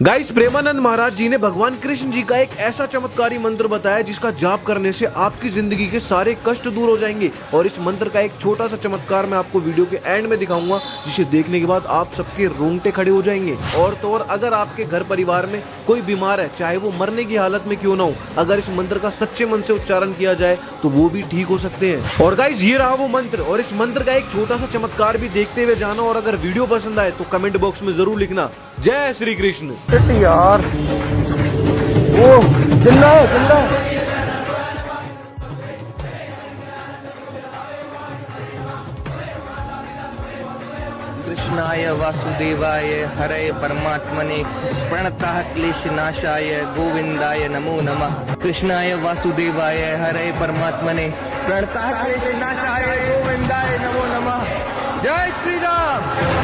Guys, Premanand Maharaj जी ने भगवान कृष्ण जी का एक ऐसा चमत्कारी मंत्र बताया जिसका जाप करने से आपकी जिंदगी के सारे कष्ट दूर हो जाएंगे। और इस मंत्र का एक छोटा सा चमत्कार मैं आपको वीडियो के एंड में दिखाऊंगा, जिसे देखने के बाद आप सबके रोंगटे खड़े हो जाएंगे। और तो और अगर आपके घर परिवार में कोई बीमार है, चाहे वो मरने की हालत में क्यों ना हो, अगर इस मंत्र का सच्चे मन से उच्चारण किया जाए तो वो भी ठीक हो सकते हैं। और गाइस, ये रहा वो मंत्र, और इस मंत्र का एक छोटा सा चमत्कार भी देखते हुए जाना। और अगर वीडियो पसंद आए तो कमेंट बॉक्स में जरूर लिखना जय श्री कृष्ण। यार वो जिंदा है, जिंदा है। कृष्णाय वासुदेवाय हरे परमात्मने प्रणतः क्लेशनाशाय गोविंदाय नमो नमः। कृष्णाय वासुदेवाय हरे परमात्मने प्रणतः क्लेशनाशाय गोविंदाय नमो नमः। जय श्री राम।